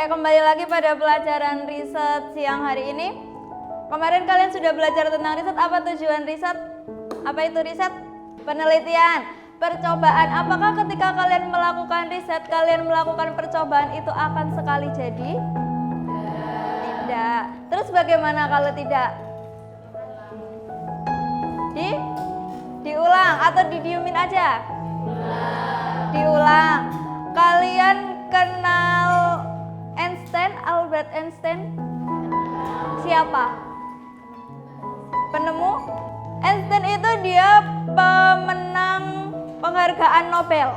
Kembali lagi pada pelajaran riset siang hari ini. Kemarin kalian sudah belajar tentang riset. Apa tujuan riset? Apa itu riset? Penelitian, percobaan. Apakah ketika kalian melakukan riset, kalian melakukan percobaan itu akan sekali jadi? Tidak. Terus bagaimana kalau tidak? Diulang atau didiemin aja? Diulang. Kalian kenal Einstein, Albert Einstein? Siapa? Penemu? Einstein itu dia pemenang penghargaan Nobel.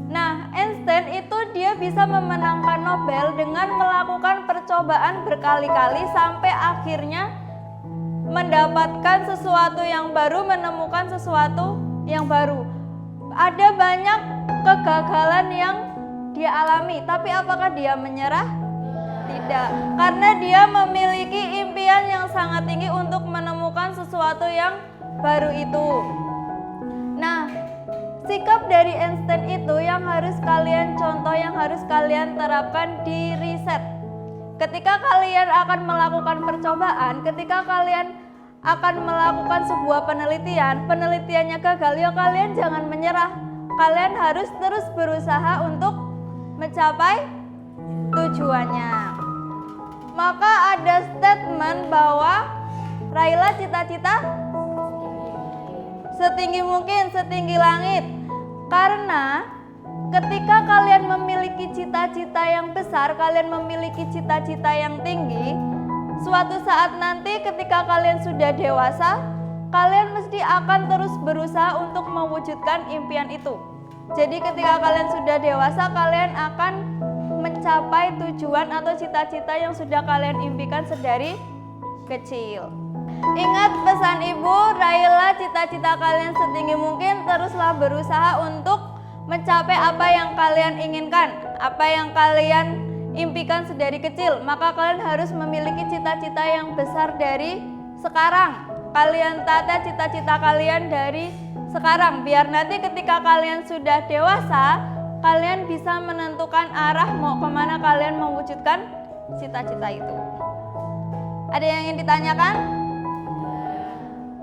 Nah, Einstein itu dia bisa memenangkan Nobel dengan melakukan percobaan berkali-kali sampai akhirnya mendapatkan sesuatu yang baru, menemukan sesuatu yang baru. Ada banyak kegagalan yang dia alami, tapi apakah dia menyerah? Tidak, karena dia memiliki impian yang sangat tinggi untuk menemukan sesuatu yang baru itu. Nah, sikap dari Einstein itu yang harus kalian contoh, yang harus kalian terapkan di riset. Ketika kalian akan melakukan percobaan, ketika kalian akan melakukan sebuah penelitian, penelitiannya gagal, ya kalian jangan menyerah. Kalian harus terus berusaha untuk mencapai tujuannya. Maka ada statement bahwa raihlah cita-cita setinggi mungkin, setinggi langit. Karena ketika kalian memiliki cita-cita yang besar, kalian memiliki cita-cita yang tinggi, suatu saat nanti ketika kalian sudah dewasa, kalian mesti akan terus berusaha untuk mewujudkan impian itu. Jadi ketika kalian sudah dewasa, kalian akan mencapai tujuan atau cita-cita yang sudah kalian impikan sedari kecil. Ingat pesan ibu, raihlah cita-cita kalian setinggi mungkin, teruslah berusaha untuk mencapai apa yang kalian inginkan, apa yang kalian impikan sedari kecil. Maka kalian harus memiliki cita-cita yang besar dari sekarang. Kalian tata cita-cita kalian dari sekarang, biar nanti ketika kalian sudah dewasa, kalian bisa menentukan arah mau kemana kalian mewujudkan cita-cita itu. Ada yang ingin ditanyakan?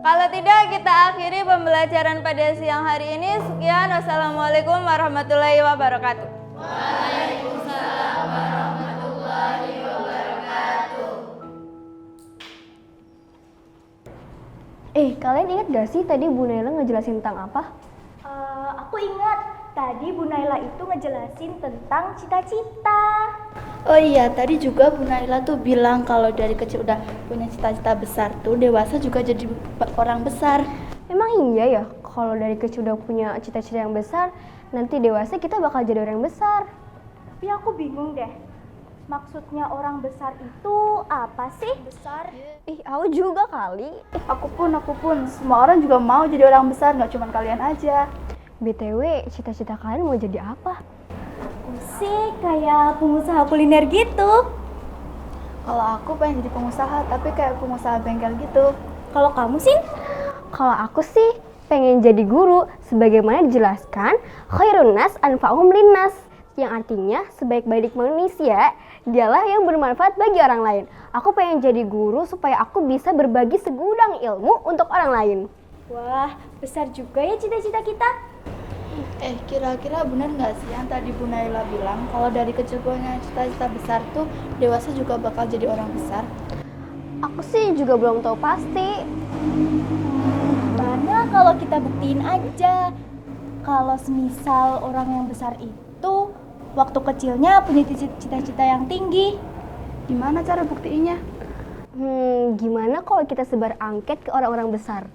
Kalau tidak, kita akhiri pembelajaran pada siang hari ini. Sekian, wassalamualaikum warahmatullahi wabarakatuh. Waalaikumsalam warahmatullahi wabarakatuh. Kalian ingat gak sih tadi Bu Naila ngejelasin tentang apa? Aku ingat. Tadi Bu Naila itu ngejelasin tentang cita-cita. Oh iya, tadi juga Bu Naila tuh bilang kalau dari kecil udah punya cita-cita besar tuh, dewasa juga jadi orang besar. Emang iya ya, kalau dari kecil udah punya cita-cita yang besar, nanti dewasa kita bakal jadi orang besar. Tapi aku bingung deh. Maksudnya orang besar itu apa sih? Besar? Aku juga kali. Aku pun. Semua orang juga mau jadi orang besar, nggak cuma kalian aja. BTW, cita-cita kalian mau jadi apa? Aku sih kayak pengusaha kuliner gitu. Kalau aku pengen jadi pengusaha, tapi kayak pengusaha bengkel gitu. Kalau kamu sih? Kalau aku sih pengen jadi guru, sebagaimana dijelaskan khairun nas anfa'uhum linnas, yang artinya sebaik-baik manusia dialah yang bermanfaat bagi orang lain. Aku pengen jadi guru supaya aku bisa berbagi segudang ilmu untuk orang lain. Wah, besar juga ya cita-cita kita. Kira-kira benar nggak sih yang tadi Bu Naila bilang kalau dari kecil punya cita-cita besar tuh dewasa juga bakal jadi orang besar? Aku sih juga belum tahu pasti. Gimana kalau kita buktiin aja? Kalau semisal orang yang besar itu waktu kecilnya punya cita-cita yang tinggi. Gimana cara buktiinnya? Gimana kalau kita sebar angket ke orang-orang besar?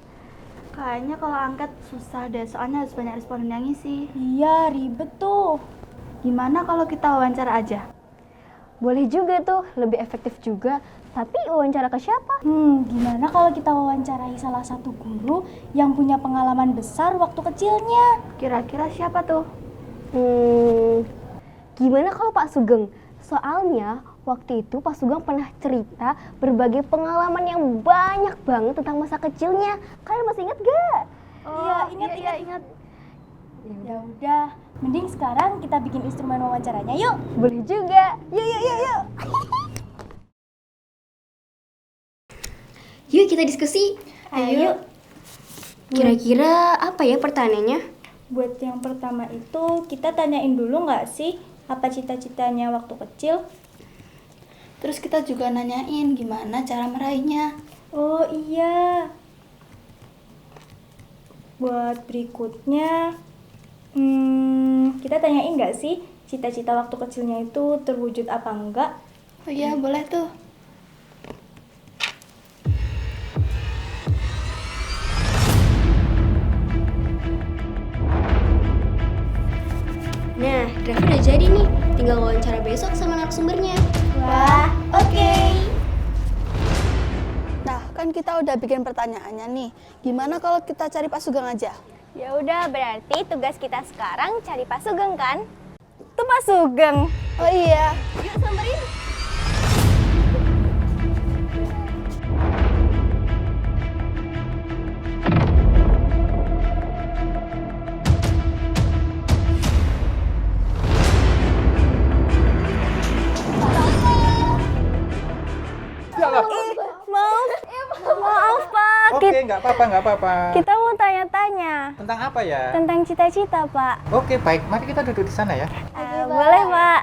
Kayaknya kalau angkat susah deh, soalnya harus banyak responden yang ngisi. Iya, ribet tuh. Gimana kalau kita wawancara aja? Boleh juga tuh, lebih efektif juga. Tapi wawancara ke siapa? Gimana kalau kita wawancarai salah satu guru yang punya pengalaman besar waktu kecilnya? Kira-kira siapa tuh? Gimana kalau Pak Sugeng? Soalnya waktu itu Pak Sugeng pernah cerita berbagai pengalaman yang banyak banget tentang masa kecilnya. Kalian masih ingat gak? Iya, ingat. Ya udah, mending sekarang kita bikin instrumen wawancaranya yuk. Boleh juga. Yuk. Yuk kita diskusi. Ayo. Kira-kira apa ya pertanyaannya? Buat yang pertama itu kita tanyain dulu nggak sih apa cita-citanya waktu kecil? Terus kita juga nanyain gimana cara meraihnya. Oh iya. Buat berikutnya, kita tanyain nggak sih cita-cita waktu kecilnya itu terwujud apa enggak? Oh iya, boleh tuh. Nah, draft udah jadi nih. Tinggal wawancara besok sama narasumbernya. Wah, oke. Nah, kan kita udah bikin pertanyaannya nih. Gimana kalau kita cari Pak Sugeng aja? Ya udah, berarti tugas kita sekarang cari Pak Sugeng kan? Tuh Pak Sugeng. Oh iya. Yuk samperin. Maaf Pak, Oke, nggak apa-apa. kita mau tanya-tanya Tentang apa ya? tentang cita-cita Pak. Oke, baik. Mari kita duduk di sana ya. Boleh Pak.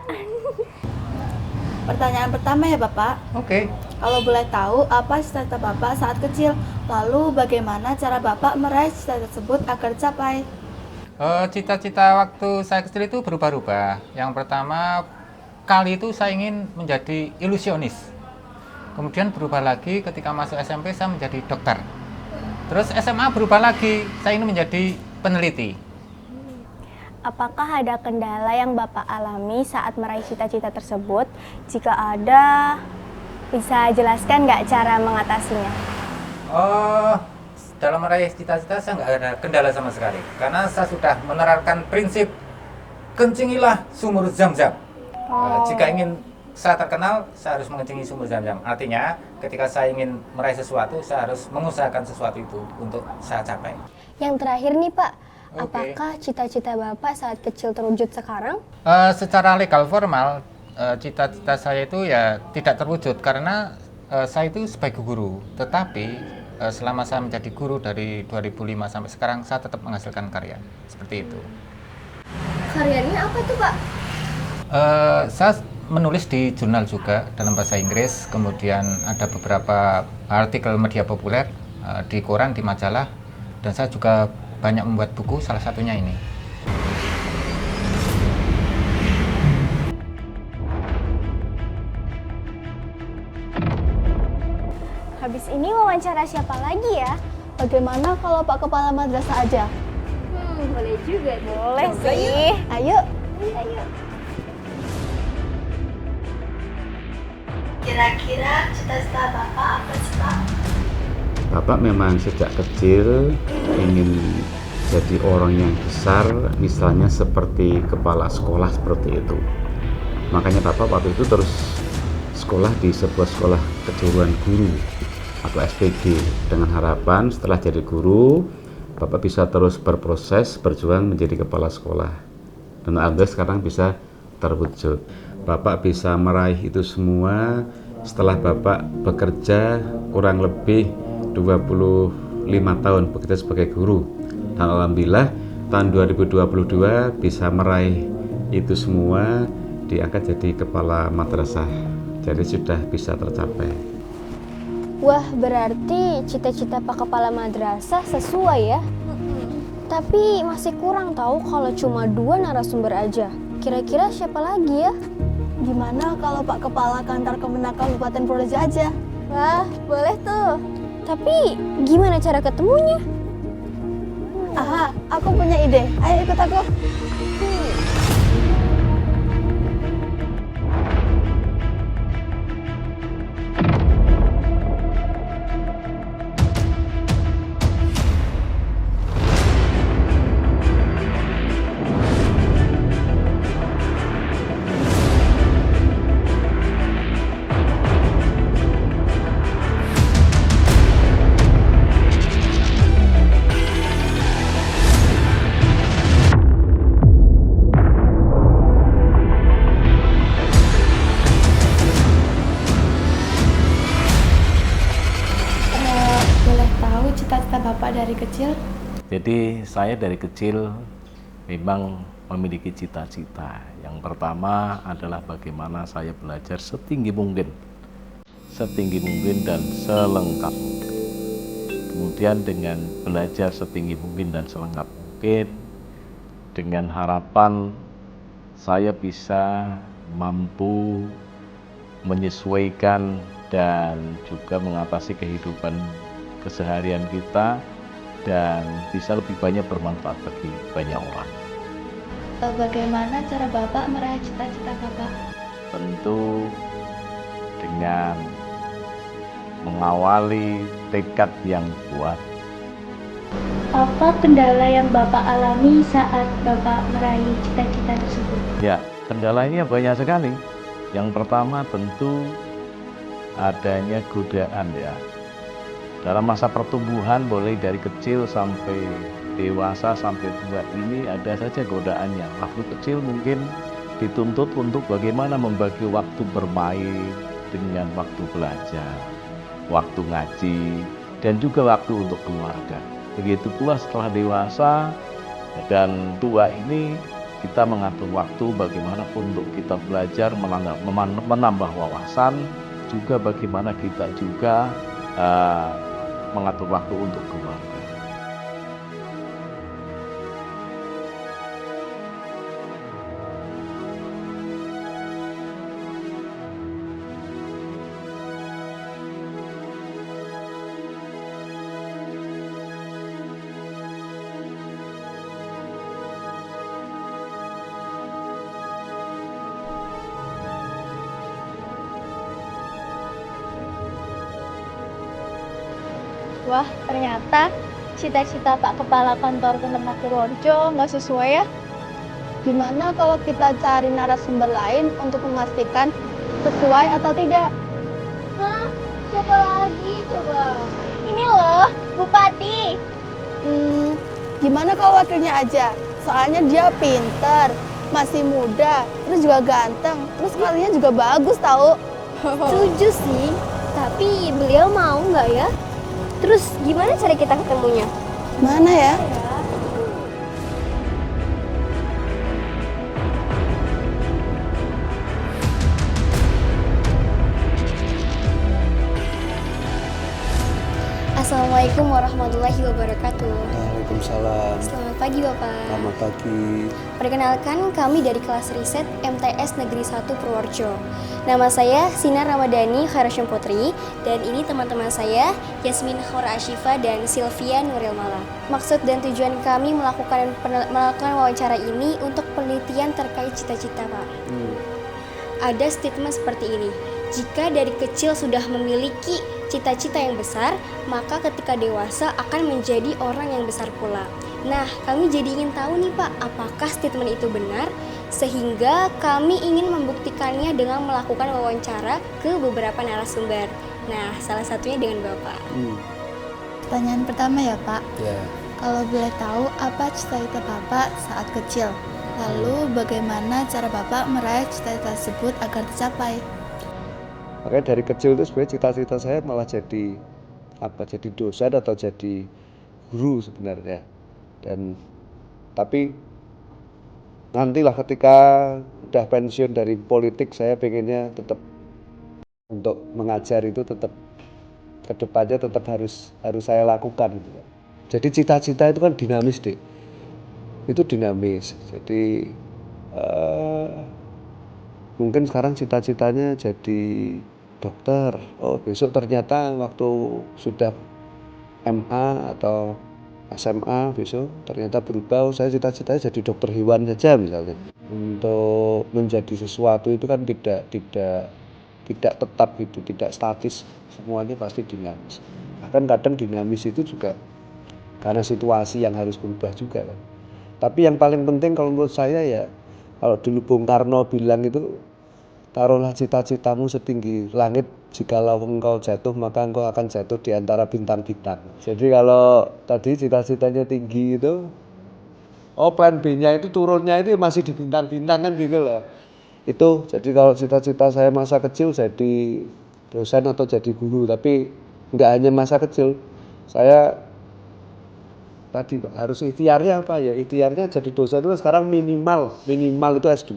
Pertanyaan pertama ya Bapak. Oke. Kalau boleh tahu, apa cita-cita Bapak saat kecil? Lalu bagaimana cara Bapak meraih cita tersebut agar tercapai? Cita-cita waktu saya kecil itu berubah-ubah. Yang pertama kali itu saya ingin menjadi ilusionis. Kemudian berubah lagi ketika masuk SMP saya menjadi dokter. Terus SMA berubah lagi, saya ingin menjadi peneliti. Apakah ada kendala yang Bapak alami saat meraih cita-cita tersebut? Jika ada, bisa jelaskan nggak cara mengatasinya? Dalam meraih cita-cita saya nggak ada kendala sama sekali. Karena saya sudah menerapkan prinsip kencingilah sumur Zam-Zam. Jika ingin saya terkenal, saya harus mengencingi sumur Zam-Zam. Artinya, ketika saya ingin meraih sesuatu, saya harus mengusahakan sesuatu itu untuk saya capai. Yang terakhir nih Pak, Oke. apakah cita-cita Bapak saat kecil terwujud sekarang? Secara legal formal, cita-cita saya itu ya tidak terwujud karena saya itu sebagai guru. Tetapi selama saya menjadi guru dari 2005 sampai sekarang, saya tetap menghasilkan karya. Seperti itu. Karyanya apa tuh Pak? Saya menulis di jurnal juga dalam bahasa Inggris, kemudian ada beberapa artikel media populer di koran, di majalah, dan saya juga banyak membuat buku, salah satunya ini. Habis ini wawancara siapa lagi ya? Bagaimana kalau Pak Kepala Madrasah aja? Boleh juga. Boleh sih. Ayo. Kira-kira cita-cita Bapak apa sih Pak? Bapak memang sejak kecil ingin jadi orang yang besar, misalnya seperti kepala sekolah seperti itu. Makanya Bapak waktu itu terus sekolah di sebuah sekolah kejuruan guru atau SPG dengan harapan setelah jadi guru Bapak bisa terus berproses berjuang menjadi kepala sekolah. Dan alhamdulillah sekarang bisa terwujud. Bapak bisa meraih itu semua setelah Bapak bekerja kurang lebih 25 tahun bekerja sebagai guru. Dan alhamdulillah tahun 2022 bisa meraih itu semua, diangkat jadi kepala madrasah. Jadi sudah bisa tercapai. Wah, berarti cita-cita Pak Kepala Madrasah sesuai ya? Tapi masih kurang tahu kalau cuma 2 narasumber aja. Kira-kira siapa lagi ya? Gimana kalau Pak Kepala Kantor Kemenak Kabupaten Purworejo aja? Wah, boleh tuh. Tapi gimana cara ketemunya? Aha, aku punya ide. Ayo ikut aku. dari kecil? Jadi saya dari kecil memang memiliki cita-cita. Yang pertama adalah bagaimana saya belajar setinggi mungkin dan selengkap mungkin. Kemudian dengan belajar setinggi mungkin dan selengkap mungkin, dengan harapan saya bisa mampu menyesuaikan dan juga mengatasi kehidupan keseharian kita dan bisa lebih banyak bermanfaat bagi banyak orang. Bagaimana cara Bapak meraih cita-cita Bapak? Tentu dengan mengawali tekad yang kuat. Apa kendala yang Bapak alami saat Bapak meraih cita-cita tersebut? Ya, kendalanya banyak sekali. Yang pertama tentu adanya godaan ya. Dalam masa pertumbuhan mulai dari kecil sampai dewasa sampai tua ini ada saja godaannya. Waktu kecil mungkin dituntut untuk bagaimana membagi waktu bermain dengan waktu belajar, waktu ngaji, dan juga waktu untuk keluarga. Begitu pula setelah dewasa dan tua ini kita mengatur waktu bagaimana untuk kita belajar, menambah wawasan, juga bagaimana kita juga mengatur waktu untuk keluarga. Wah, ternyata cita-cita Pak Kepala Kantor Peternak Purworejo nggak sesuai ya. Gimana kalau kita cari narasumber lain untuk memastikan sesuai atau tidak? Hah? Siapa lagi coba? Ini loh, Bupati. Gimana kalau wakilnya aja? Soalnya dia pinter, masih muda, terus juga ganteng, terus kalinya juga bagus tahu. Setuju sih, tapi beliau mau nggak ya? Terus gimana cara kita ketemunya? Mana ya? Assalamualaikum warahmatullahi wabarakatuh. Waalaikumsalam. Selamat pagi Bapak. Selamat pagi. Perkenalkan, kami dari kelas riset MTS Negeri 1 Purworejo. Nama saya Sinar Ramadhani Khairashim Putri, dan ini teman-teman saya Yasmin Khora Ashifa dan Sylvia Nuril Mala. Maksud dan tujuan kami melakukan wawancara ini untuk penelitian terkait cita-cita, Pak. Ada statement seperti ini. Jika dari kecil sudah memiliki cita-cita yang besar, maka ketika dewasa akan menjadi orang yang besar pula. Nah, kami jadi ingin tahu nih Pak, apakah statement itu benar? Sehingga kami ingin membuktikannya dengan melakukan wawancara ke beberapa narasumber. Nah, salah satunya dengan Bapak. Pertanyaan pertama ya Pak. Ya. Kalau boleh tahu apa cita-cita Bapak saat kecil? Lalu bagaimana cara Bapak meraih cita-cita tersebut agar tercapai? Makanya dari kecil itu sebenarnya cita-cita saya malah jadi jadi dosen atau jadi guru sebenarnya. Tapi nantilah ketika udah pensiun dari politik, saya pengennya tetap untuk mengajar itu tetap kedepannya tetap harus saya lakukan gitu. Jadi cita-cita itu kan dinamis deh. Itu dinamis. Jadi mungkin sekarang cita-citanya jadi dokter. Oh, besok ternyata waktu sudah MA atau SMA besok ternyata berubah, saya cita-citanya jadi dokter hewan saja misalnya. Untuk menjadi sesuatu itu kan tidak tetap gitu, tidak statis, semuanya pasti dinamis. Bahkan kadang dinamis itu juga karena situasi yang harus berubah juga kan. Tapi yang paling penting kalau menurut saya ya, kalau dulu Bung Karno bilang itu, taruhlah cita-citamu setinggi langit, jikalau engkau jatuh maka engkau akan jatuh di antara bintang-bintang. Jadi kalau tadi cita-citanya tinggi itu, plan B-nya itu turunnya itu masih di bintang-bintang kan gitu loh. Itu jadi kalau cita-cita saya masa kecil jadi dosen atau jadi guru, tapi enggak hanya masa kecil. Saya tadi Pak, harus ikhtiarnya apa ya? Ikhtiarnya jadi dosen itu sekarang minimal itu S2.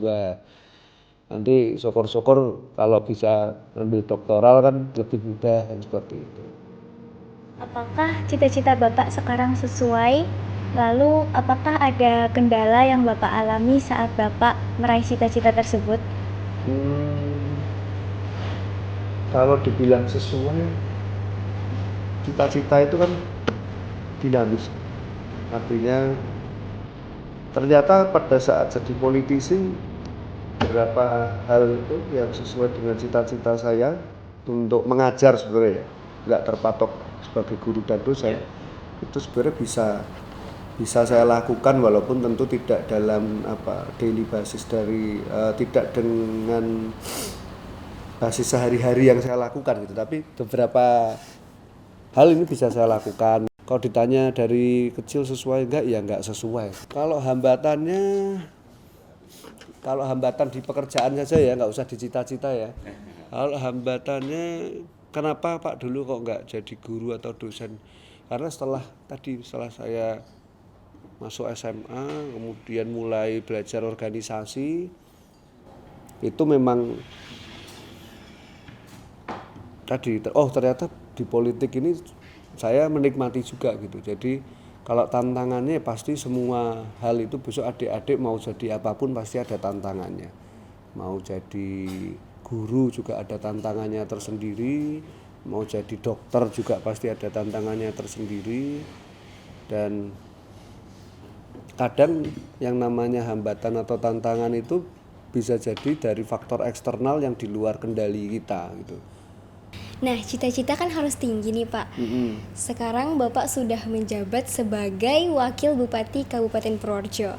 Nanti syukur-syukur kalau bisa ambil doktoral kan lebih mudah kan seperti itu. Apakah cita-cita Bapak sekarang sesuai? Lalu apakah ada kendala yang Bapak alami saat Bapak meraih cita-cita tersebut? Kalau dibilang sesuai, cita-cita itu kan dinamis. Artinya ternyata pada saat jadi politisi beberapa hal itu yang sesuai dengan cita-cita saya untuk mengajar sebenarnya ya, nggak terpatok sebagai guru dan dosen, itu sebenarnya bisa saya lakukan walaupun tentu tidak dalam daily basis dari tidak dengan basis sehari-hari yang saya lakukan gitu, tapi beberapa hal ini bisa saya lakukan. Kalau ditanya dari kecil sesuai enggak, ya enggak sesuai. Kalau hambatan di pekerjaan saja ya, enggak usah di cita-cita ya. Kalau hambatannya, kenapa Pak dulu kok enggak jadi guru atau dosen? Karena setelah saya masuk SMA, kemudian mulai belajar organisasi, itu memang ternyata di politik ini saya menikmati juga gitu. Jadi kalau tantangannya pasti semua hal itu besok adik-adik mau jadi apapun pasti ada tantangannya. Mau jadi guru juga ada tantangannya tersendiri, mau jadi dokter juga pasti ada tantangannya tersendiri. Dan kadang yang namanya hambatan atau tantangan itu bisa jadi dari faktor eksternal yang di luar kendali kita gitu. Nah, cita-cita kan harus tinggi nih Pak. Sekarang Bapak sudah menjabat sebagai Wakil Bupati Kabupaten Purworejo.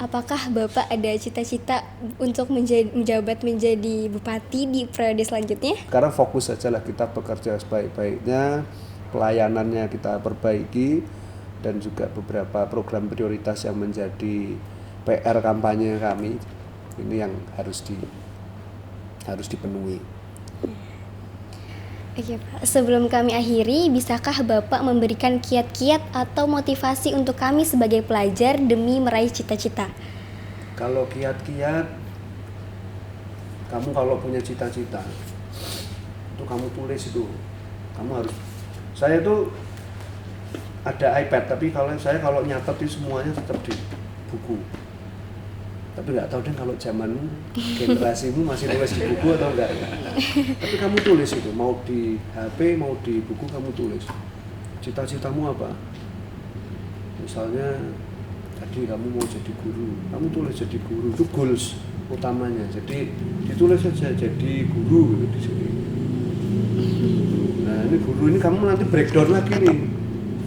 Apakah Bapak ada cita-cita untuk menjabat menjadi Bupati di periode selanjutnya? Sekarang fokus saja lah, kita bekerja sebaik-baiknya, pelayanannya kita perbaiki, dan juga beberapa program prioritas yang menjadi PR kampanye kami, ini yang harus dipenuhi. Oke Pak, sebelum kami akhiri, bisakah Bapak memberikan kiat-kiat atau motivasi untuk kami sebagai pelajar demi meraih cita-cita? Kalau kiat-kiat, kamu kalau punya cita-cita, itu kamu tulis itu. Saya itu ada iPad, tapi kalau nyatet itu semuanya tetap di buku. Tapi nggak tahu deh kalau zaman generasimu masih nulis di buku atau enggak ya. Tapi kamu tulis itu, mau di HP, mau di buku, kamu tulis. Cita-citamu apa? Misalnya tadi kamu mau jadi guru, kamu tulis jadi guru, itu goals utamanya. Jadi ditulis saja jadi guru gitu di sini. Nah ini guru ini kamu nanti breakdown lagi nih.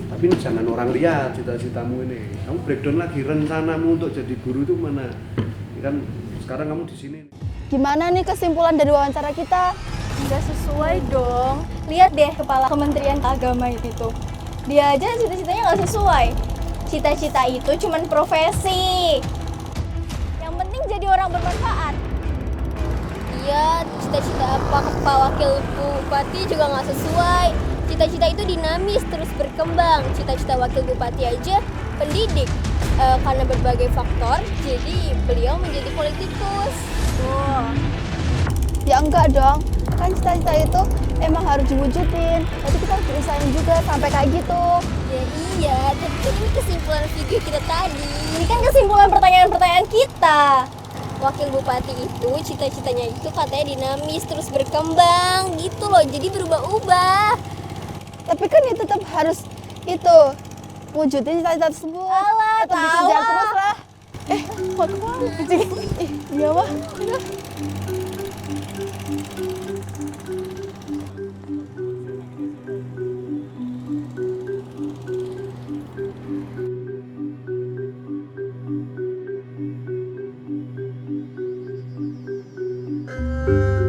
Tapi ini jangan orang lihat cita-citamu ini. Kamu breakdown lagi rencanamu untuk jadi guru itu mana? Kan sekarang kamu di sini. Gimana nih kesimpulan dari wawancara kita? Nggak sesuai dong. Lihat deh Kepala Kementerian Agama itu. Dia aja cita-citanya nggak sesuai. Cita-cita itu cuman profesi. Yang penting jadi orang bermanfaat. Iya, cita-cita Pak Wakil Bupati juga nggak sesuai. Cita-cita itu dinamis, terus berkembang. Cita-cita Wakil Bupati aja pendidik. Karena berbagai faktor, jadi beliau menjadi politikus. Ya enggak dong, kan cita-cita itu emang harus diwujudin. Tapi kita harus berusahain juga sampai kayak gitu. Ya iya, tapi kan ini kesimpulan video kita tadi. Ini kan kesimpulan pertanyaan-pertanyaan kita. Wakil Bupati itu cita-citanya itu katanya dinamis, terus berkembang gitu loh, jadi berubah-ubah. Tapi kan ya tetap harus itu wujudin cita-cita tersebut. Alah, tetap tahu dikejar ah. terus lah. Kok kemana? Iya wah. Thank you.